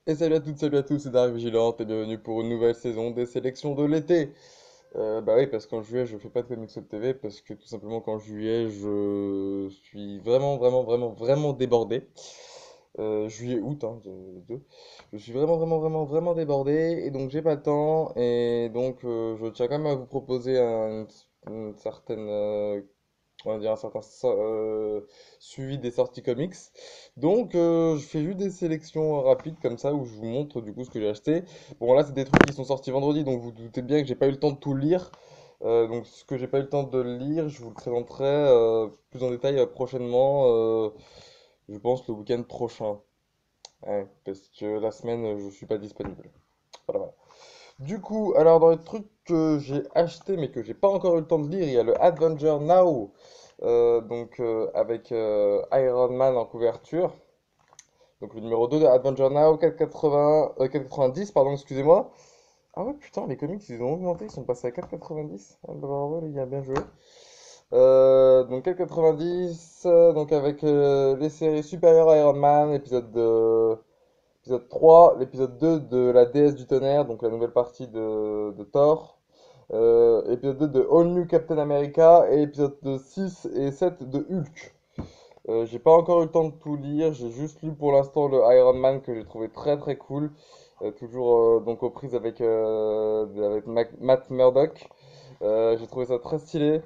Et salut à tous, c'est Dark Vigilante et bienvenue pour une nouvelle saison des sélections de l'été. Bah oui, parce qu'en juillet je fais pas de comics web TV parce que tout simplement qu'en juillet je suis vraiment débordé. Juillet, août, hein, les deux. Je suis vraiment débordé et donc j'ai pas le temps et donc je tiens quand même à vous proposer une certaine on va dire un certain suivi des sorties comics. Donc, je fais juste des sélections rapides comme ça où je vous montre du coup ce que j'ai acheté. Bon, là, c'est des trucs qui sont sortis vendredi, donc vous doutez bien que j'ai pas eu le temps de tout lire. Donc, ce que j'ai pas eu le temps de lire, je vous le présenterai plus en détail prochainement, je pense le week-end prochain. Ouais, parce que la semaine, je suis pas disponible. Voilà. Du coup, alors dans les trucs que j'ai acheté mais que j'ai pas encore eu le temps de lire, il y a le Avenger Now, avec Iron Man en couverture. Donc le numéro 2 de Avenger Now, 4,80, 4,90, pardon, excusez-moi. Ah ouais, putain, les comics, ils ont augmenté, ils sont passés à 4,90. Ah, bah, bravo les gars, bien joué. Donc 4,90, donc avec les séries Superior Iron Man, épisode 3, l'épisode 2 de la déesse du tonnerre, donc la nouvelle partie de Thor. Épisode 2 de All New Captain America et épisode 6 et 7 de Hulk. J'ai pas encore eu le temps de tout lire, j'ai juste lu pour l'instant le Iron Man que j'ai trouvé très cool. Toujours donc aux prises avec Matt Murdock. J'ai trouvé ça très stylé,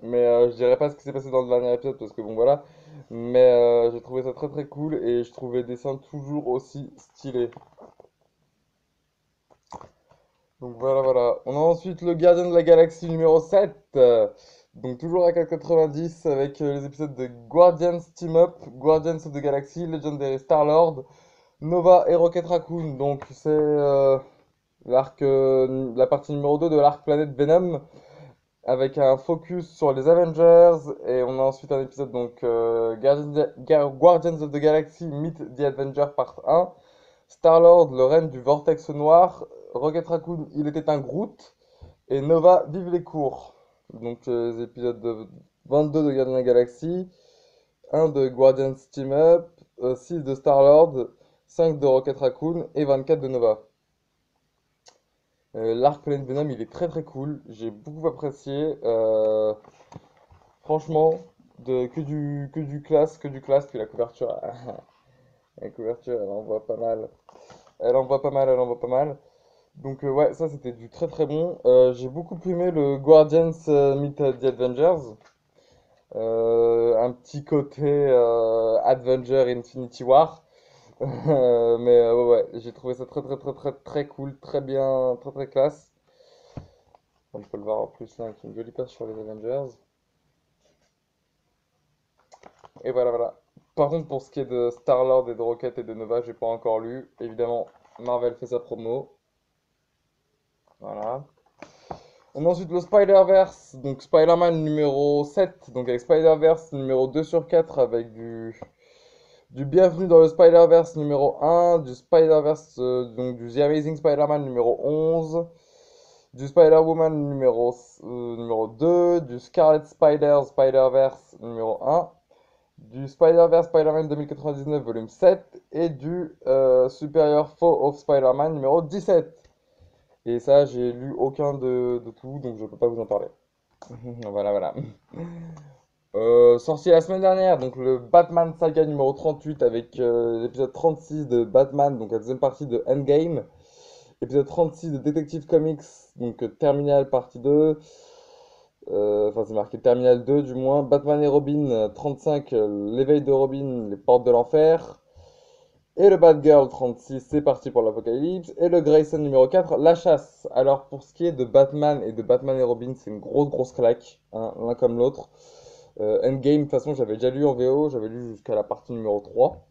mais je dirais pas ce qui s'est passé dans le dernier épisode parce que bon voilà. Mais j'ai trouvé ça très cool et je trouvais les dessins toujours aussi stylés. Donc voilà. On a ensuite le Gardien de la Galaxie numéro 7. Donc toujours à 4,90 avec les épisodes de Guardians Team Up, Guardians of the Galaxy, Legendary Star-Lord, Nova et Rocket Raccoon. Donc c'est la partie numéro 2 de l'arc Planète Venom avec un focus sur les Avengers. Et on a ensuite un épisode donc Guardians of the Galaxy Meet the Avengers Part 1. Star-Lord, le règne du Vortex Noir. Rocket Raccoon, il était un Groot. Et Nova, vive les cours. Donc les épisodes 22 de Guardians of the Galaxy, 1 de Guardians Team Up, 6 de Star-Lord, 5 de Rocket Raccoon et 24 de Nova. L'arc Planet Venom, il est très cool. J'ai beaucoup apprécié. Franchement, que du classe. Puis la couverture, la couverture, elle envoie pas mal. Elle envoie pas mal. Donc ouais, ça c'était du très bon. J'ai beaucoup aimé le Guardians Meet the Avengers. Un petit côté Avenger Infinity War. Mais ouais, j'ai trouvé ça très cool, très bien, très classe. On peut le voir en plus là avec une jolie page sur les Avengers. Et voilà. Par contre, pour ce qui est de Star-Lord et de Rocket et de Nova, j'ai pas encore lu. Évidemment, Marvel fait sa promo. Voilà. On a ensuite le Spider-Verse, donc Spider-Man numéro 7, donc avec Spider-Verse numéro 2 sur 4 avec du Bienvenue dans le Spider-Verse numéro 1, du Spider-Verse, donc du The Amazing Spider-Man numéro 11, du Spider-Woman numéro 2, du Scarlet Spider-Verse numéro 1, du Spider-Verse Spider-Man 2099 volume 7 et du Superior Foe of Spider-Man numéro 17. Et ça, j'ai lu aucun de tout, donc je peux pas vous en parler. Voilà. Sorti la semaine dernière, donc le Batman Saga numéro 38 avec l'épisode 36 de Batman, donc la deuxième partie de Endgame. Épisode 36 de Detective Comics, donc Terminal partie 2. Enfin, c'est marqué Terminal 2 du moins. Batman et Robin 35, l'éveil de Robin, les portes de l'enfer. Et le Batgirl 36, c'est parti pour l'Apocalypse. Et le Grayson numéro 4, la chasse. Alors pour ce qui est de Batman et de Batman et Robin, c'est une grosse claque, hein, l'un comme l'autre. Endgame, de toute façon, j'avais déjà lu en VO, j'avais lu jusqu'à la partie numéro 3.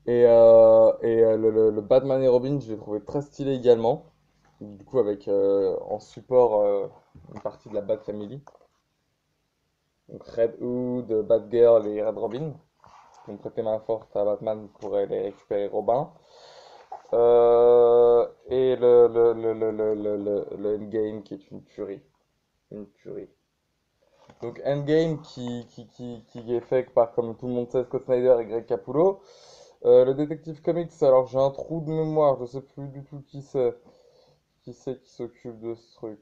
Le Batman et Robin, je l'ai trouvé très stylé également. Du coup, avec en support une partie de la Bat Family. Donc Red Hood, Batgirl et Red Robin. Qui ont prêté main forte à Batman pour aller récupérer Robin. Et le Endgame qui est une tuerie. Une tuerie. Donc Endgame qui est fait par, comme tout le monde sait, Scott Snyder et Greg Capullo. Le Détective Comics, alors j'ai un trou de mémoire, je sais plus du tout qui c'est. Qui c'est qui s'occupe de ce truc?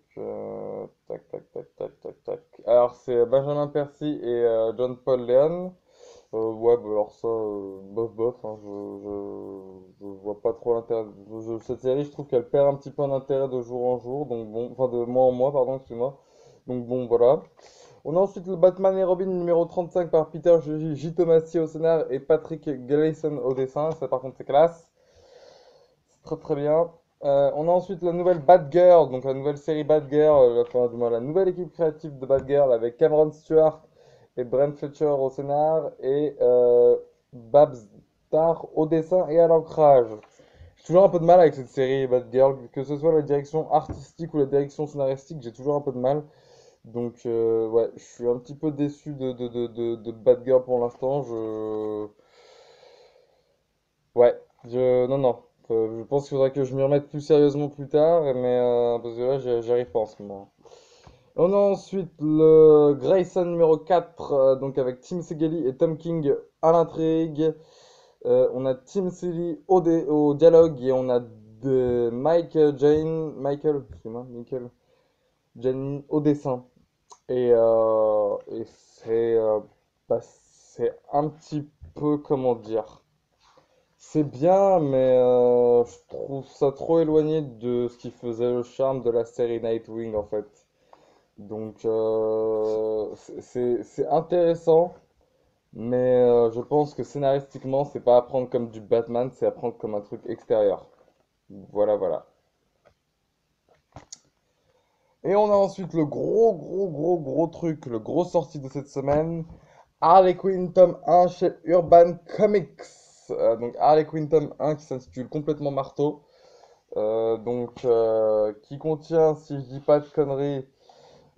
Tac, tac, tac, tac, tac, tac. Alors c'est Benjamin Percy et John Paul Leon. Ouais, bah alors ça, bof bof, hein, je vois pas trop l'intérêt. Cette série, je trouve qu'elle perd un petit peu en intérêt de jour en jour, donc bon, enfin de mois en mois, pardon, excuse-moi. Donc bon, voilà. On a ensuite le Batman et Robin numéro 35 par Peter J. Tomasi au scénar et Patrick Gleason au dessin. Ça, par contre, c'est classe. C'est très très bien. On a ensuite la nouvelle Batgirl, donc la nouvelle série Batgirl, enfin, du moins la nouvelle équipe créative de Batgirl avec Cameron Stewart et Brent Fletcher au scénar et Babs Tarr au dessin et à l'ancrage. J'ai toujours un peu de mal avec cette série Batgirl, que ce soit la direction artistique ou la direction scénaristique, j'ai toujours un peu de mal. Donc ouais, je suis un petit peu déçu de Batgirl pour l'instant. Ouais, non, non. Je pense qu'il faudrait que je m'y remette plus sérieusement plus tard, mais parce que là, j'y arrive pas en ce moment. On a ensuite le Grayson numéro 4, donc avec Tim Segali et Tom King à l'intrigue. On a Tim Seeley au dialogue et on a Michael, excuse-moi, Michael Jane au dessin. Et c'est un petit peu, comment dire, c'est bien, mais je trouve ça trop éloigné de ce qui faisait le charme de la série Nightwing en fait. Donc c'est intéressant, mais je pense que scénaristiquement, c'est pas à prendre comme du Batman, c'est à prendre comme un truc extérieur. Voilà, voilà. Et on a ensuite le gros truc, le gros sorti de cette semaine. Harley Quinn tome 1 chez Urban Comics. Donc Harley Quinn tome 1 qui s'intitule complètement marteau. Qui contient, si je dis pas de conneries,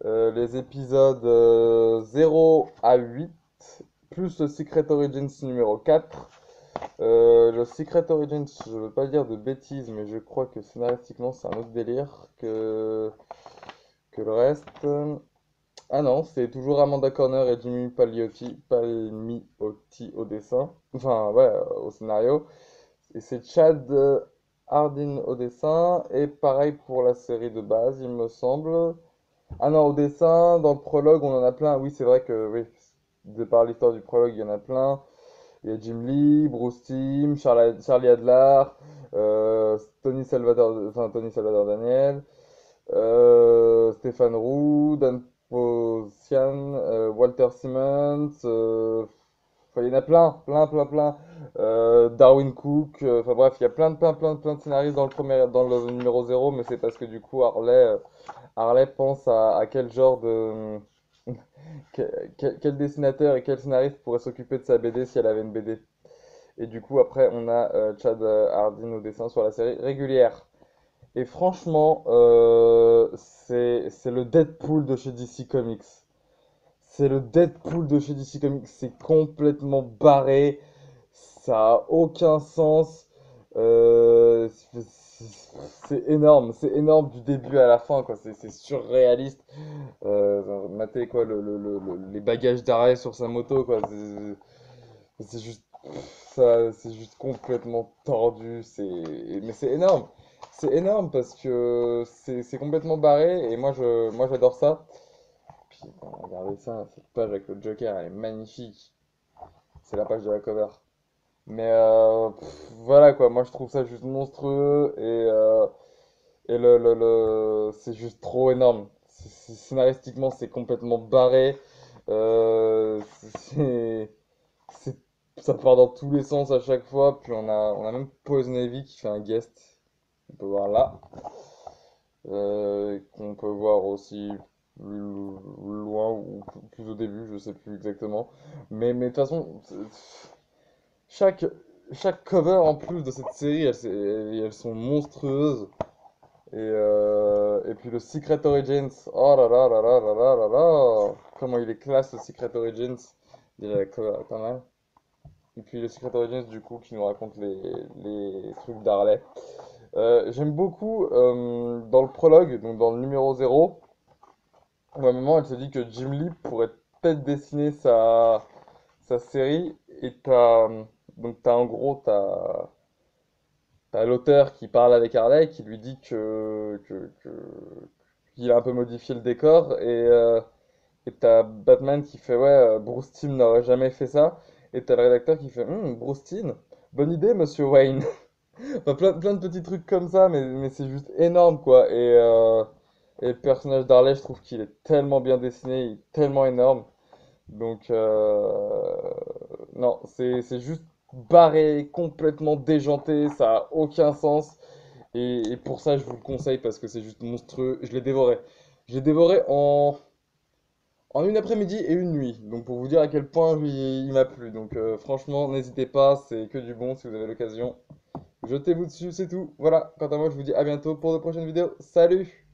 les épisodes 0 à 8, plus le Secret Origins numéro 4. Le Secret Origins, je veux pas dire de bêtises, mais je crois que scénaristiquement c'est un autre délire que le reste. Ah non, c'est toujours Amanda Corner et Jimmy Palmiotti au dessin. Enfin, ouais, au scénario. Et c'est Chad Hardin au dessin. Et pareil pour la série de base, il me semble. Ah non, au dessin, dans le prologue, on en a plein. Oui, c'est vrai que, oui, de par l'histoire du prologue, il y en a plein. Il y a Jim Lee, Bruce Timm, Charlie Adler, Tony Salvador Daniel. Stéphane Roux, Dan Posian, Walter Simmons, enfin, il y en a plein. Darwin Cook, enfin bref, il y a plein de scénaristes dans dans le numéro 0, mais c'est parce que du coup Harley pense à quel genre de quel dessinateur et quel scénariste pourrait s'occuper de sa BD si elle avait une BD. Et du coup après on a Chad Hardin au dessin sur la série régulière. Et franchement, c'est le Deadpool de chez DC Comics. C'est le Deadpool de chez DC Comics. C'est complètement barré. Ça a aucun sens. Euh, c'est énorme du début à la fin, quoi. C'est surréaliste. Matez quoi, les bagages d'arrêt sur sa moto, quoi. C'est juste, c'est juste complètement tordu. Mais c'est énorme. C'est énorme parce que c'est complètement barré et moi j'adore ça. Puis regardez ça, cette page avec le Joker, elle est magnifique. C'est la page de la cover. Mais voilà quoi, moi je trouve ça juste monstrueux et c'est juste trop énorme. Scénaristiquement, c'est complètement barré. C'est, c'est- Ça part dans tous les sens à chaque fois. Puis on a même Poison Ivy qui fait un guest. On peut voir là. Qu'on peut voir aussi plus loin ou plus au début, je sais plus exactement. Mais de toute façon, chaque, chaque cover en plus de cette série, elles sont monstrueuses. Et puis le Secret Origins, oh là là là là là là là là, comment il est classe le Secret Origins, déjà la cover est pas mal. Et puis le Secret Origins du coup qui nous raconte les trucs d'Harley. J'aime beaucoup dans le prologue, donc dans le numéro 0, à un moment elle se dit que Jim Lee pourrait peut-être dessiner sa série et Donc t'as en gros, t'as l'auteur qui parle avec Harley, qui lui dit qu'il a un peu modifié le décor, et t'as Batman qui fait ouais, Bruce Timm n'aurait jamais fait ça, et t'as le rédacteur qui fait Bruce Timm, bonne idée, Monsieur Wayne. Enfin, plein de petits trucs comme ça, mais c'est juste énorme quoi. Et le personnage d'Harley, je trouve qu'il est tellement bien dessiné, il est tellement énorme. Donc, non, c'est juste barré, complètement déjanté, ça a aucun sens. Et pour ça, je vous le conseille parce que c'est juste monstrueux. Je l'ai dévoré. Je l'ai dévoré en une après-midi et une nuit. Donc, pour vous dire à quel point il m'a plu. Donc, franchement, n'hésitez pas, c'est que du bon si vous avez l'occasion. Jetez-vous dessus, c'est tout. Voilà, quant à moi, je vous dis à bientôt pour de prochaines vidéos. Salut!